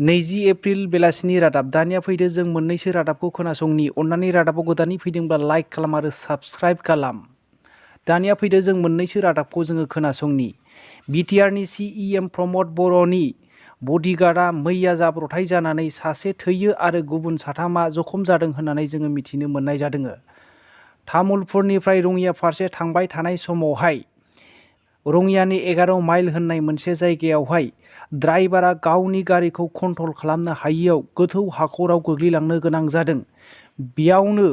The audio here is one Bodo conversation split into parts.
20 एप्रिल बेलासिनि रादाब। दानिया फैदो जों मोननैसो रादाबखौ खोनासंनि। अन्नानै रादाबाव गोदानै फैदोंब्ला लाइक खालाम आरो साबस्क्राइब खालाम। दानिया फैदो जों मोननैसो रादाबखौ जोङो खोनासंनि। बिटिआरनि सीएम प्रमद बर'नि बडिगार्डआ मैया जाब्रबथाय जानानै सासे थैयो आरो गुबुन साथामा जखम जादों होननानै जोङो मिथिनो मोननाय जादों। तामुलपुरनिफ्राय रङिया फारसे थांबाय थानाय समावहाय रङियानि 11 माइल होननाय मोनसे जायगायावहाय ड्राइभारा गावनि गारिखौ कन्ट्रल खालामनो हायियाव गोथौ हाखराव गोग्लैलांनो गोनां जादों। बेयावनो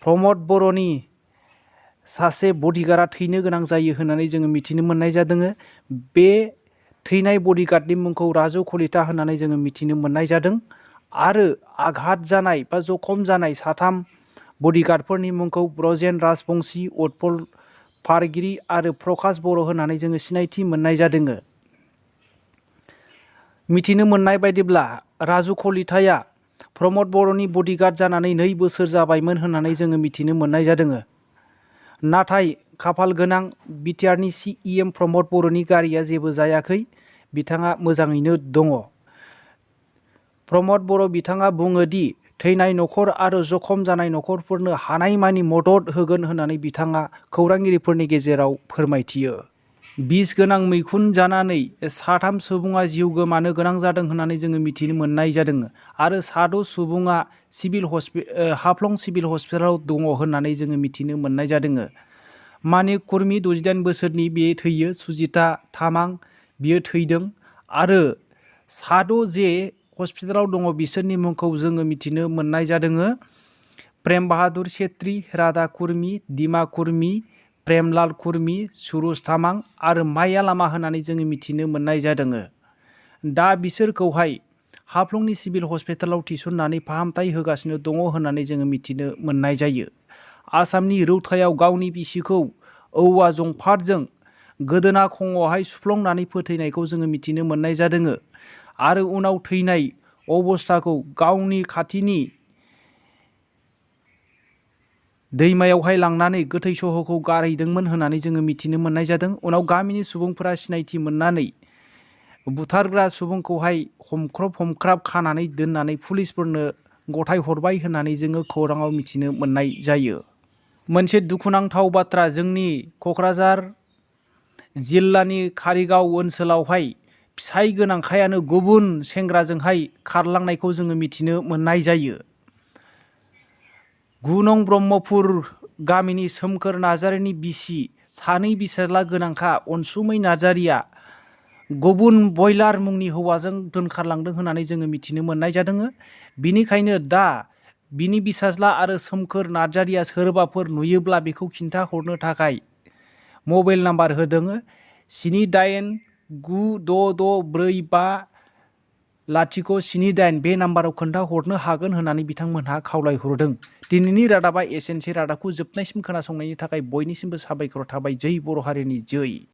प्रमद बर'नि सासे बडिगार्डआ थैनो गोनां जायो होननानै जोङो मिथिनो मोननाय जादों। बे थैनाय बडिगार्डनि मुंखौ राजु कलिता होननानै जोङो मिथिनो मोननाय जादों आरो आघात जानाय बा जखम जानाय साथाम बडिगार्डफोरनि मुंखौ ब्रजेन राजबंशी, उत्पल पारगिरि आरो प्रकाश बर' होननानै जोङो सिनायथि मोननाय जादों। मिथिनो मोननाय बायदिब्ला राजु कलिताया प्रमद बर'नि बडिगार्ड जानानै 2 बोसोर जाबायमोन होननानै जोङो मिथिनो मोननाय जादों। नाथाय खाफाल गोनां बिटिआरनि सीएम प्रमद बर'नि गारिया जेबो जायाखै, बिथाङा मोजाङैनो दङ। प्रमद बर' बिथाङा बुङो दि थैनाय नखर आरो जखम जानाय नखरफोरनो हानायमानि मदद होगोन होननानै बिथाङा खौरांगिरिफोरनि गेजेराव फोरमायथियो। बिस गोनां मैखुन जानानै साथाम सुबुङा जिउ गोमानो गोनां जादों होननानै जोङो मिथिनो मोननाय जादों आरो 6 सुबुङा हाफ्लं सिभिल हस्पिटालाव दङ होननानै जोङो मिथिनो मोननाय जादों। मानिक कुर्मी 68 बोसोरनि बे थैयो। सुजिता तामां बियो थैदों आरो 6 जे हस्पिटालाव दङ बिसोरनि मुंखौ जोङो मिथिनो मोननाय जादों। प्रेम बाहादुर छेत्री, राधा कुर्मी, दिमा कुर्मी, प्रेमलाल कुर्मी, सुरुज तामां आरो माया लामा होननानै जोङो मिथिनो मोननाय जादों। दा बिसोरखौहाय हाफ्लंनि सिभिल हस्पिटालाव थिसननानै फाहामथाय होगासिनो दङ होननानै जोङो मिथिनो मोननाय जायो। आसामनि रौतायाव गावनि बिसिखौ औवा जंफारजों गोदोना खङावहाय सुफ्लंनानै फोथैनायखौ जोङो मिथिनो मोननाय जादों आरो उनाव थैनाय अबस्थाखौ गावनि खाथिनि दैमायावहाय लांनानै गोथै सहखौ गारहैदोंमोन होननानै जोङो मिथिनो मोननाय जादों। उनाव गामिनि सुबुंफोरा सिनायथि मोननानै बुथारग्रा सुबुंखौहाय हमख्राब खानानै दोननानै पुलिसफोरनो गथाय हरबाय होननानै जोङो खौराङाव मिथिनो मोननाय जायो। मोनसे दुखुनांथाव बाथ्रा, जोंनि क'क्राझार जिल्लानि कारिगाव ओनसोलावहाय फिसाय गोनांखायानो गुबुन सेंग्राजोंहाय खारलांनायखौ जोङो मिथिनो मोननाय जायो। 9 नं ब्रह्मपुर गामिनि सोमखोर नार्जारिनि बिसि, 2 फिसाज्ला गोनांखा अनसुमै नार्जारिया गुबुन बयलार मुंनि हौवाजों दोनखारलांदों होननानै जोङो मिथिनो मोननाय जादों। बिनिखायनो दा बिनि फिसाज्ला आरो सोमखोर नार्जारिया सोरबाफोर नुयोब्ला बेखौ खिन्थाहरनो थाखाय मबाइल नाम्बार होदों। 7896464507 बे नाम्बाराव खोन्थाहरनो हागोन होननानै बिथांमोनहा खावलायहरदों। दिनैनि रादाबा एसेनोसै। रादाबखौ जोबनायसिम खोनासंनायनि थाखाय बयनिसिमबो साबायखर थाबाय। जै बर' हारिनि जै।